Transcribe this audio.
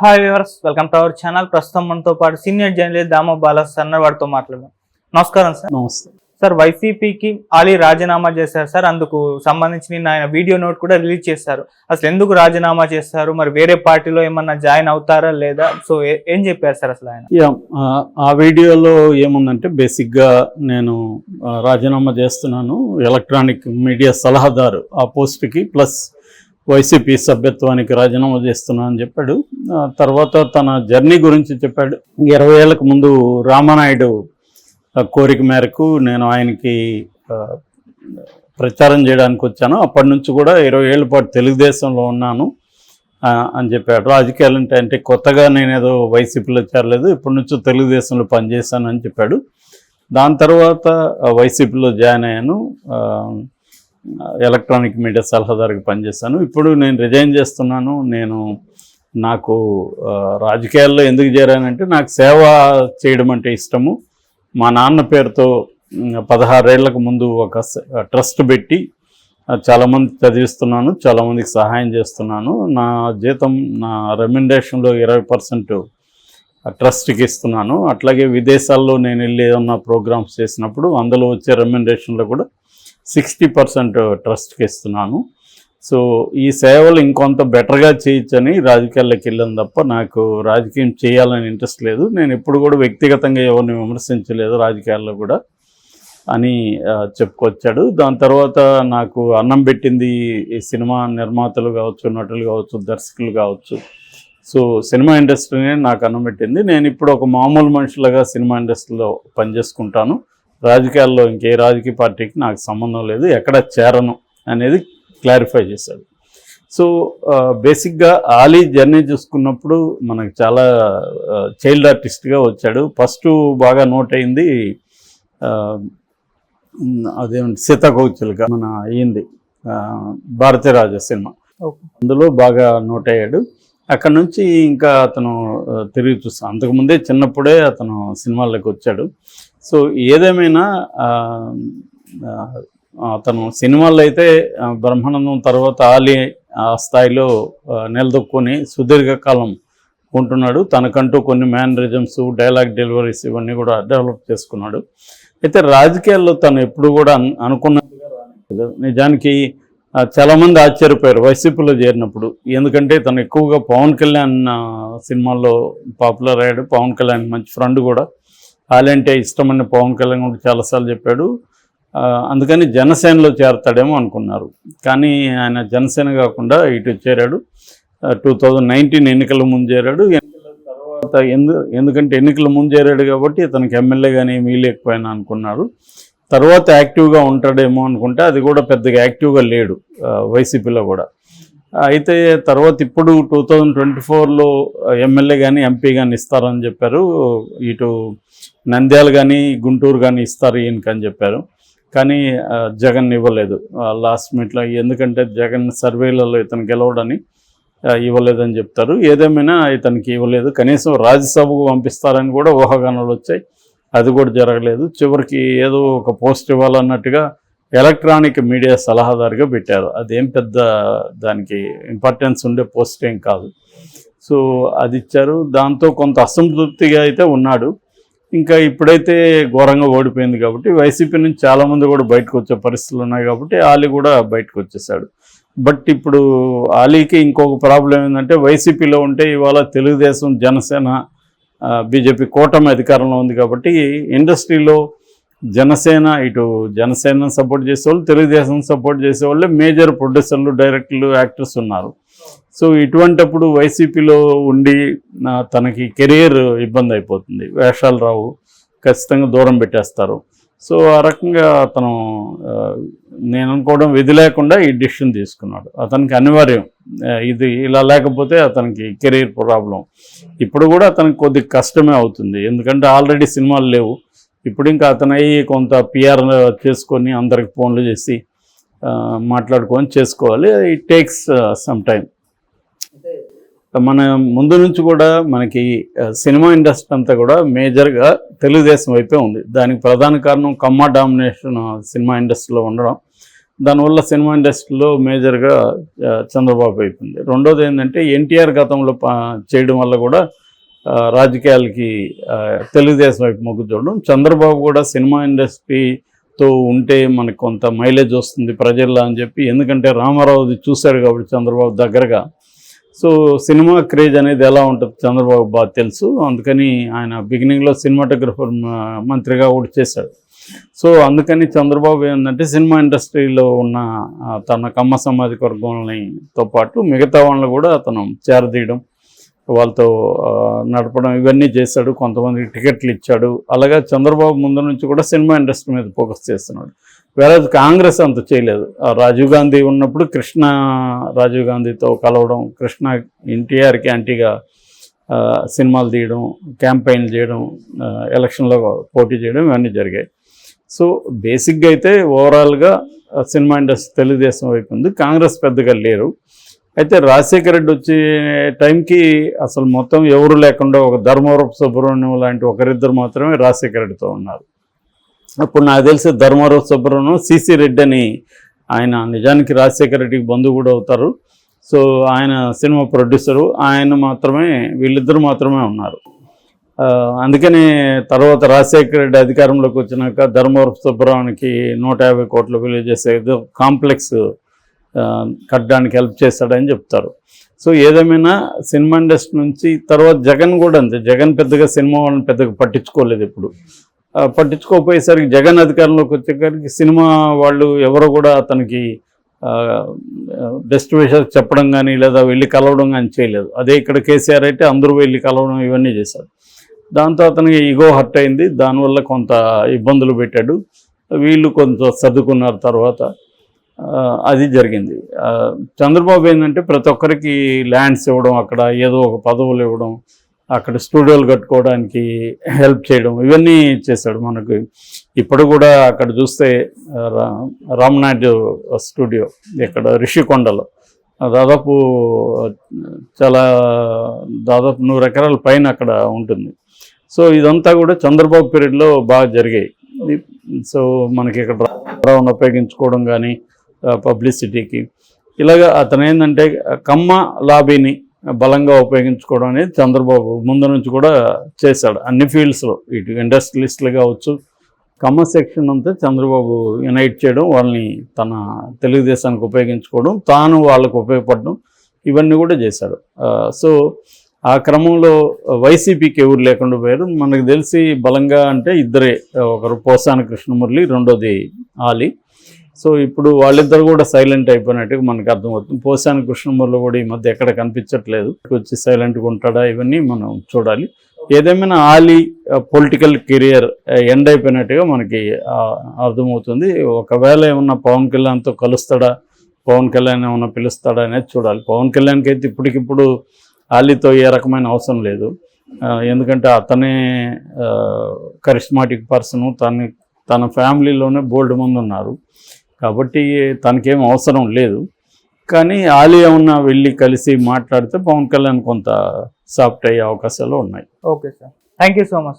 Hi viewers, welcome to our channel. ప్రస్తుతం మనతో పాటు senior journalist Damoh Bala sir వారితో మాట్లాడదాం. నమస్కారం సార్. నమస్తే సార్, వైసీపీకి ఆలీ రాజీనామా చేశారు సార్. అందుకు సంబంధించి నిన్న ఆయన వీడియో నోట్ కూడా రిలీజ్ చేశారు. అసలు ఎందుకు రాజీనామా చేస్తారు, మరి వేరే పార్టీలో ఏమన్నా జాయిన్ అవుతారా లేదా, సో ఏం చెప్పారు సార్ అసలు ఆయన? ఆ వీడియోలో ఏముందంటే, బేసిక్గా నేను రాజీనామా చేస్తున్నాను, ఎలక్ట్రానిక్ మీడియా సలహాదారు ఆ పోస్ట్కి, ప్లస్ వైసీపీ సభ్యత్వానికి రాజీనామా చేస్తున్నా అని చెప్పాడు. తర్వాత తన జర్నీ గురించి చెప్పాడు. 20 ఏళ్లకు ముందు రామానాయుడు కోరిక మేరకు నేను ఆయనకి ప్రచారం చేయడానికి వచ్చాను. అప్పటి నుంచి కూడా 20 ఏళ్ల పాటు తెలుగుదేశంలో ఉన్నాను అని చెప్పాడు. రాజకీయాలు అంటే కొత్తగా నేనేదో వైసీపీలో చేరలేదు, ఇప్పటి నుంచి తెలుగుదేశంలో పనిచేశాను అని చెప్పాడు. దాని తర్వాత వైసీపీలో జాయిన్ అయ్యాను, ఎలక్ట్రానిక్ మీడియా సలహాదారుగా పనిచేశాను. ఇప్పుడు నేను రిజైన్ చేస్తున్నాను. నాకు రాజకీయాల్లో ఎందుకు చేరానంటే, నాకు సేవ చేయడం అంటే ఇష్టము. మా నాన్న పేరుతో 16 ఏళ్లకు ముందు ఒక ట్రస్ట్ పెట్టి చాలామంది చదివిస్తున్నాను, చాలామందికి సహాయం చేస్తున్నాను. నా జీతం, నా రెమ్యునరేషన్లో 20% ట్రస్ట్కి ఇస్తున్నాను. అట్లాగే విదేశాల్లో నేను వెళ్ళి ఏమన్నా ప్రోగ్రామ్స్ చేసినప్పుడు అందులో వచ్చే రెమ్యునరేషన్లో కూడా 60% ట్రస్ట్కి ఇస్తున్నాను. సో ఈ సేవలు ఇంకొంత బెటర్గా చేయొచ్చని రాజకీయాల్లోకి వెళ్ళాను తప్ప నాకు రాజకీయం చేయాలని ఇంట్రెస్ట్ లేదు. నేను ఎప్పుడు కూడా వ్యక్తిగతంగా ఎవరిని విమర్శించలేదు రాజకీయాల్లో కూడా అని చెప్పుకొచ్చాడు. దాని తర్వాత నాకు అన్నం పెట్టింది ఈ సినిమా నిర్మాతలు కావచ్చు, నటులు కావచ్చు, దర్శకులు కావచ్చు. సో సినిమా ఇండస్ట్రీనే నాకు అన్నం పెట్టింది. నేను ఇప్పుడు ఒక మామూలు మనుషులుగా సినిమా ఇండస్ట్రీలో పనిచేసుకుంటాను. రాజకీయాల్లో ఇంకే రాజకీయ పార్టీకి నాకు సంబంధం లేదు, ఎక్కడ చేరను అనేది క్లారిఫై చేశాడు. సో బేసిక్గా ఆలీ జర్నీ చూసుకున్నప్పుడు మనకు చాలా చైల్డ్ ఆర్టిస్ట్గా వచ్చాడు. ఫస్ట్ బాగా నోట్ అయింది అదేమిటి సీతాకోకచిలుక మన అయ్యింది భారతీరాజ సినిమా, అందులో బాగా నోట్ అయ్యాడు. అక్కడ నుంచి ఇంకా అతను తిరిగి చూస్తాను. అంతకుముందే చిన్నప్పుడే అతను సినిమాల్లోకి వచ్చాడు. సో ఏదేమైనా అతను సినిమాల్లో అయితే బ్రహ్మానందం తర్వాత ఆలీ ఆ స్థాయిలో నిలదొక్కుని సుదీర్ఘకాలం ఉంటున్నాడు. తనకంటూ కొన్ని మేనరిజమ్స్, డైలాగ్ డెలివరీస్ ఇవన్నీ కూడా డెవలప్ చేసుకున్నాడు. అయితే రాజకీయాల్లో తను ఎప్పుడు కూడా అనుకున్నట్టుగా రాలేదు. నిజానికి చాలామంది ఆశ్చర్యపోయారు వైసీపీలో చేరినప్పుడు. ఎందుకంటే తను ఎక్కువగా పవన్ కళ్యాణ్ సినిమాల్లో పాపులర్ అయ్యాడు. పవన్ కళ్యాణ్ మంచి ఫ్రెండ్ కూడా. ఆలీ అంటే ఇష్టమని పవన్ కళ్యాణ్ కూడా చాలాసార్లు చెప్పాడు. అందుకని జనసేనలో చేరతాడేమో అనుకున్నారు. కానీ ఆయన జనసేన కాకుండా ఇటు చేరాడు. 2019 ఎన్నికల ముందు చేరాడు. ఎన్నికల తర్వాత ఎందుకంటే ఎన్నికల ముందు చేరాడు కాబట్టి ఇతనికి ఎమ్మెల్యే కానీ ఏమీ లేకపోయినా అనుకున్నారు. తర్వాత యాక్టివ్గా ఉంటాడేమో అనుకుంటే అది కూడా పెద్దగా యాక్టివ్గా లేడు వైసీపీలో కూడా. అయితే తర్వాత ఇప్పుడు 2024లో ఎమ్మెల్యే కానీ ఎంపీ కానీ ఇస్తారని చెప్పారు. ఇటు నంద్యాల కానీ గుంటూరు కానీ ఇస్తారు ఈయనకని చెప్పారు. కానీ జగన్ ఇవ్వలేదు లాస్ట్ మినిట్లో. ఎందుకంటే జగన్ సర్వేలలో ఇతను గెలవడని ఇవ్వలేదని చెప్తారు. ఏదేమైనా ఇతనికి ఇవ్వలేదు. కనీసం రాజ్యసభకు పంపిస్తారని కూడా ఊహాగానాలు వచ్చాయి, అది కూడా జరగలేదు. చివరికి ఏదో ఒక పోస్ట్ ఇవ్వాలన్నట్టుగా ఎలక్ట్రానిక్ మీడియా సలహాదారుగా పెట్టారు. అదేం పెద్ద దానికి ఇంపార్టెన్స్ ఉండే పోస్ట్ ఏం కాదు. సో అది ఇచ్చారు. దాంతో కొంత అసంతృప్తిగా అయితే ఉన్నాడు. ఇంకా ఇప్పుడైతే ఘోరంగా ఓడిపోయింది కాబట్టి వైసీపీ నుంచి చాలామంది కూడా బయటకు వచ్చే పరిస్థితులు ఉన్నాయి కాబట్టి ఆలీ కూడా బయటకు వచ్చేసాడు. బట్ ఇప్పుడు ఆలీకి ఇంకొక ప్రాబ్లం ఏంటంటే, వైసీపీలో ఉంటే ఇవాళ తెలుగుదేశం, జనసేన, బీజేపీ కూటమి అధికారంలో ఉంది కాబట్టి ఇండస్ట్రీలో ఇటు జనసేన సపోర్ట్ చేసేవాళ్ళు, తెలుగుదేశం సపోర్ట్ చేసేవాళ్ళే మేజర్ ప్రొడ్యూసర్లు, డైరెక్టర్లు, యాక్టర్స్ ఉన్నారు. సో ఇటువంటప్పుడు వైసీపీలో ఉండి తనకి కెరీర్ ఇబ్బంది అయిపోతుంది. వేషాలు రావు, ఖచ్చితంగా దూరం పెట్టేస్తారు. సో ఆ రకంగా అతను నేను అనుకోవడం విధి లేకుండా ఈ డిసిషన్ తీసుకున్నాడు. అతనికి అనివార్యం, ఇది ఇలా లేకపోతే అతనికి కెరీర్ ప్రాబ్లం. ఇప్పుడు కూడా అతనికి కొద్దిగా కష్టమే అవుతుంది, ఎందుకంటే ఆల్రెడీ సినిమాలు లేవు. ఇప్పుడు ఇంకా అతను కొంత పిఆర్ చేసుకొని అందరికి ఫోన్లు చేసి మాట్లాడుకొని చేసుకోవాలి. It takes some time. మన ముందు నుంచి కూడా మనకి సినిమా ఇండస్ట్రీ అంతా కూడా మేజర్గా తెలుగుదేశం వైపే ఉంది. దానికి ప్రధాన కారణం కమ్మ డామినేషన్ సినిమా ఇండస్ట్రీలో ఉండడం. దానివల్ల సినిమా ఇండస్ట్రీలో మేజర్గా చంద్రబాబు అయిపోయింది. రెండోది ఏంటంటే ఎన్టీఆర్ గతంలో చేయడం వల్ల కూడా రాజకీయాలకి తెలుగుదేశం వైపు మొగ్గు చూడడం. చంద్రబాబు కూడా సినిమా ఇండస్ట్రీతో ఉంటే మనకు కొంత మైలేజ్ వస్తుంది ప్రజల్లో అని చెప్పి, ఎందుకంటే రామారావుది చూశారు కాబట్టి చంద్రబాబు దగ్గరగా. సో సినిమా క్రేజ్ అనేది ఎలా ఉంటుంది చంద్రబాబు బాగా తెలుసు. అందుకని ఆయన బిగినింగ్లో సినిమాటోగ్రఫర్ మంత్రిగా కూడా చేశాడు. సో అందుకని చంద్రబాబు ఏంటంటే సినిమా ఇండస్ట్రీలో ఉన్న తన కమ్మ సామాజిక వర్గంతో పాటు మిగతా వాళ్ళని కూడా అతను చేరదీయడం, వాళ్ళతో నడపడం ఇవన్నీ చేశాడు. కొంతమందికి టికెట్లు ఇచ్చాడు. అలాగే చంద్రబాబు ముందు నుంచి కూడా సినిమా ఇండస్ట్రీ మీద ఫోకస్ చేస్తున్నాడు. వేరే కాంగ్రెస్ అంత చేయలేదు. రాజీవ్ గాంధీ ఉన్నప్పుడు కృష్ణ రాజీవ్ గాంధీతో కలవడం, కృష్ణ ఎన్టీఆర్కి యాంటీగా సినిమాలు తీయడం, క్యాంపెయిన్లు చేయడం, ఎలక్షన్లో పోటీ చేయడం ఇవన్నీ జరిగాయి. సో బేసిక్గా అయితే ఓవరాల్గా సినిమా ఇండస్ట్రీ తెలుగుదేశం వైపు ఉంది, కాంగ్రెస్ పెద్దగా లేరు. అయితే రాజశేఖర రెడ్డి వచ్చే టైంకి అసలు మొత్తం ఎవరు లేకుండా ఒక ధర్మవరపు సుబ్రహ్మణ్యం లాంటి ఒకరిద్దరు మాత్రమే రాజశేఖర రెడ్డితో ఉన్నారు. అప్పుడు నాకు తెలిసి ధర్మవరపు సుబ్రహ్మణ్యం, సిసి రెడ్డి అని ఆయన నిజానికి రాజశేఖర రెడ్డికి బంధువు కూడా అవుతారు. సో ఆయన సినిమా ప్రొడ్యూసరు, ఆయన మాత్రమే, వీళ్ళిద్దరు మాత్రమే ఉన్నారు. అందుకని తర్వాత రాజశేఖర రెడ్డి అధికారంలోకి వచ్చినాక ధర్మవరపు సుబ్రహ్మణ్యానికి 150 కోట్లు విలువ చేసే కాంప్లెక్స్ కట్టడానికి హెల్ప్ చేశాడని చెప్తారు. సో ఏదేమైనా సినిమా ఇండస్ట్రీ నుంచి తర్వాత జగన్ కూడా అంతే. జగన్ పెద్దగా సినిమా వాళ్ళని పెద్దగా పట్టించుకోలేదు. ఇప్పుడు పట్టించుకోకపోయేసరికి జగన్ అధికారంలోకి వచ్చేసరికి సినిమా వాళ్ళు ఎవరో కూడా అతనికి బెస్ట్ విషయాలు చెప్పడం కానీ లేదా వెళ్ళి కలవడం కానీ చేయలేదు. అదే ఇక్కడ కేసీఆర్ అయితే అందరూ వెళ్ళి కలవడం ఇవన్నీ చేశారు. దాంతో అతనికి ఈగో హర్ట్ అయింది. దానివల్ల కొంత ఇబ్బందులు పెట్టాడు. వీళ్ళు కొంత సర్దుకున్నారు తర్వాత. అది జరిగింది. చంద్రబాబు ఏంటంటే ప్రతి ఒక్కరికి ల్యాండ్స్ ఇవ్వడం, అక్కడ ఏదో ఒక పదవులు ఇవ్వడం, అక్కడ స్టూడియోలు కట్టుకోవడానికి హెల్ప్ చేయడం ఇవన్నీ చేశాడు. మనకు ఇప్పుడు కూడా అక్కడ చూస్తే రామ్నాయుడు స్టూడియో ఇక్కడ రిషికొండలో దాదాపు 100 ఎకరాల పైన అక్కడ ఉంటుంది. సో ఇదంతా కూడా చంద్రబాబు పీరియడ్లో బాగా జరిగాయి. సో మనకి ఇక్కడ రావును ఉపయోగించుకోవడం కానీ పబ్లిసిటీకి ఇలాగా అతను ఏంటంటే కమ్మ లాబీని బలంగా ఉపయోగించుకోవడం అనేది చంద్రబాబు ముందు నుంచి కూడా చేశాడు అన్ని ఫీల్డ్స్లో. ఇటు ఇండస్ట్రియలిస్టులు కావచ్చు, కమ్మ సెక్షన్ అంతా చంద్రబాబు యునైట్ చేయడం, వాళ్ళని తన తెలుగుదేశానికి ఉపయోగించుకోవడం, తాను వాళ్ళకు ఉపయోగపడడం ఇవన్నీ కూడా చేశాడు. సో ఆ క్రమంలో వైసీపీకి ఎవరు లేకుండా పోయారు. మనకు తెలిసి బలంగా అంటే ఇద్దరే, ఒకరు పోసాని కృష్ణమురళి, రెండోది ఆలి. సో ఇప్పుడు వాళ్ళిద్దరు కూడా సైలెంట్ అయిపోయినట్టుగా మనకు అర్థమవుతుంది. పోసాని కృష్ణమురళి కూడా ఈ మధ్య ఎక్కడ కనిపించట్లేదు. వచ్చి సైలెంట్గా ఉంటాడా ఇవన్నీ మనం చూడాలి. ఏదేమైనా ఆలి పొలిటికల్ కెరియర్ ఎండ్ అయిపోయినట్టుగా మనకి అర్థమవుతుంది. ఒకవేళ ఏమన్నా పవన్ కళ్యాణ్తో కలుస్తాడా, పవన్ కళ్యాణ్ ఏమన్నా పిలుస్తాడా అనేది చూడాలి. పవన్ కళ్యాణ్కి అయితే ఇప్పటికిప్పుడు ఆలీతో ఏ రకమైన అవసరం లేదు. ఎందుకంటే అతనే కరిస్మాటిక్ పర్సను, తన ఫ్యామిలీలోనే బోల్డ్ మంది ఉన్నారు కాబట్టి తనకేం అవసరం లేదు. కానీ ఆలీ ఏమన్నా వెళ్ళి కలిసి మాట్లాడితే పవన్ కళ్యాణ్ కొంత సాఫ్ట్ అయ్యే అవకాశాలు ఉన్నాయి. Okay sir, thank you so much.